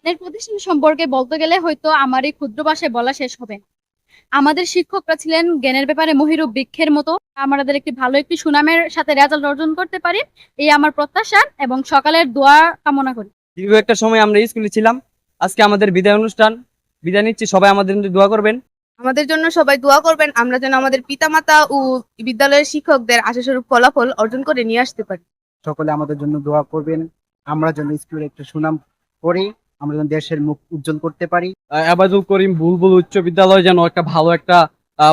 এর প্রতিষ্ঠান সম্পর্কে বলতে গেলে হয়তো আমার এই ক্ষুদ্র ভাষায় বলা শেষ হবে না। আমাদের শিক্ষকরা ছিলেন জ্ঞানের ব্যাপারে মহিরূপ বৃক্ষের মতো। আমাদের একটি সুনামের সাথে রেজাল্ট অর্জন করতে পারি, এই আমার প্রত্যাশা এবং সকালের দোয়া কামনা করি। দীর্ঘ একটা সময় আমরা স্কুলে ছিলাম, আজকে আমাদের বিদায় অনুষ্ঠান। বিদায় নিচ্ছি, সবাই আমাদের জন্য দোয়া করবেন। আমাদের জন্য সবাই দোয়া করবেন, আমরা যেন আমাদের পিতামাতা ও বিদ্যালয়ের শিক্ষকদের আশাস্বরূপ ফলাফল অর্জন করে নিয়ে আসতে পারি। সকলে আমাদের জন্য দোয়া করবেন, আমরা যেন স্কুলে একটা সুনাম করি, আমরা যেন দেশের মুখ উজ্জ্বল করতে পারি। আবাদুল করিম বুলবুল উচ্চ বিদ্যালয় যেন একটা ভালো একটা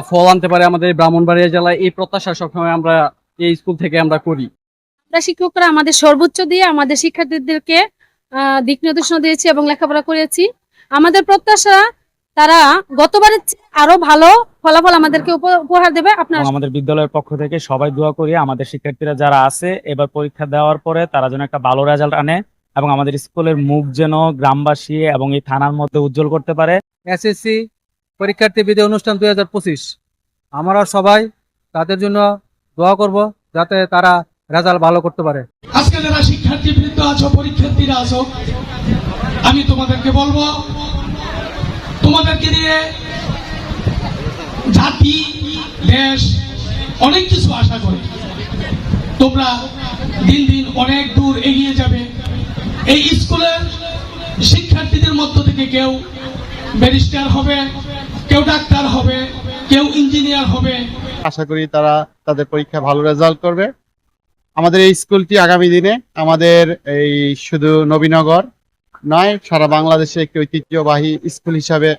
ফল আনতে পারে আমাদের ব্রাহ্মণবাড়িয়া জেলায়, এই প্রত্যাশা সবসময় আমরা এই স্কুল থেকে আমরা করি। আমরা শিক্ষকরা আমাদের সর্বোচ্চ দিয়ে আমাদের শিক্ষার্থীদেরকে দিক নির্দেশনা দিয়েছি এবং লেখাপড়া করেছি। আমাদের প্রত্যাশা তারা গতবারের চেয়ে আরো ভালো ফলাফল আমাদেরকে উপহার দেবে। আপনারা আমাদের বিদ্যালয়ের পক্ষ থেকে সবাই দোয়া করি আমাদের শিক্ষার্থীরা যারা আছে এবার পরীক্ষা দেওয়ার পরে তারা যেন একটা ভালো রেজাল্ট আনে এবং আমাদের স্কুলের মুখ যেন গ্রামবাসী এবং এই থানার মধ্যে উজ্জ্বল করতে পারে। এসএসসি পরীক্ষার্থী বিদায় অনুষ্ঠান 2025, আমরা সবাই তাদের জন্য দোয়া করব যাতে তারা রেজাল্ট ভালো করতে পারে। আজকে যারা শিক্ষার্থীবৃন্দ আছো, পরীক্ষার্থীরা আছো, আমি তোমাদেরকে বলবো, তোমাদেরকে নিয়ে জাতি দেশ অনেক কিছু আশা করে। তোমরা দিন দিন অনেক দূর এগিয়ে যাবে। এই স্কুলের শিক্ষার্থীদের মধ্য থেকে কেউ ব্যারিস্টার হবে, কেউ ডাক্তার হবে, কেউ ইঞ্জিনিয়ার হবে। আশা করি তারা তাদের পরীক্ষা ভালো রেজাল্ট করবে। আমাদের এই স্কুলটি আগামী দিনে আমাদের এই শুধু নবীনগর নয়, সারা বাংলাদেশে একটি ঐতিহ্যবাহী স্কুল হিসাবে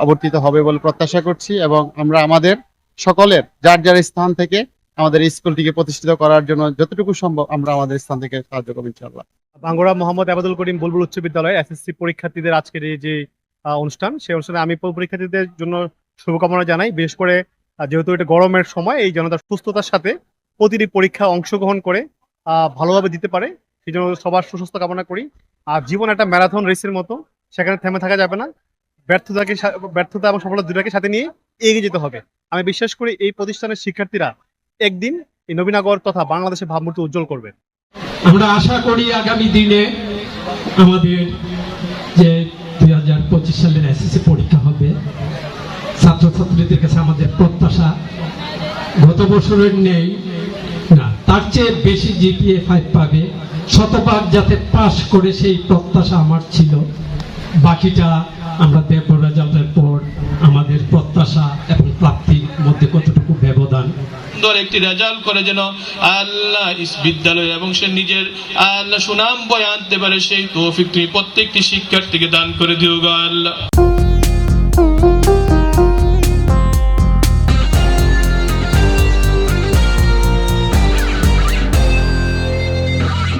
অবর্তিত হবে বলে প্রত্যাশা করছি এবং আমরা আমাদের সকলের যার যার স্থান থেকে আমাদের এই স্কুলটিকে প্রতিষ্ঠিত করার জন্য যতটুকু সম্ভব আমরা আমাদের স্থান থেকে সাহায্য করব ইনশাআল্লাহ। বাঙ্গুরা মোহাম্মদ আবাদুল করিম বুলবুল উচ্চ বিদ্যালয় এসএসসি পরীক্ষার্থীদের আজকের এই যে অনুষ্ঠান, সেই অনুষ্ঠানে আমি পরীক্ষার্থীদের জন্য শুভকামনা জানাই। বিশেষ করে যেহেতু এটা গরমের সময়, এই জন্য তার সুস্থতার সাথে প্রতিটি পরীক্ষা অংশগ্রহণ করে ভালোভাবে দিতে পারে, সেই জন্য সবার সুস্বাস্থ্য কামনা করি। আর জীবন একটা ম্যারাথন রেসের মতো, সেখানে থেমে থাকা যাবে না। ব্যর্থতা এবং সফলতা দুটাকে সাথে নিয়ে এগিয়ে যেতে হবে। আমি বিশ্বাস করি এই প্রতিষ্ঠানের শিক্ষার্থীরা একদিন এই নবীনগর তথা বাংলাদেশের ভাবমূর্তি উজ্জ্বল করবে। আমরা আশা করি আগামী দিনে আমাদের যে 2025 সালের এসএসসি পরীক্ষা হবে, ছাত্রছাত্রীদের কাছে আমাদের প্রত্যাশা গত বছরের নেই না, তার চেয়ে বেশি জিপিএ 5 পাবে, শতভাগ যাতে পাস করে সেই প্রত্যাশা আমার ছিল। বাকিটা আমরা দেখব রেজাল্টের পর আমাদের প্রত্যাশা এবং প্রাপ্তির মধ্যে কতটুকু ব্যবধান। সুন্দর একটি রেজাল্ট করে যেন আল্লাহ বিদ্যালয় এবং সে নিজের আল্লাহ সুনাম বয়ে আনতে পারে, সেই তৌফিক তুমি প্রত্যেকটি শিক্ষার্থীকে দান করে দিও গো আল্লাহ।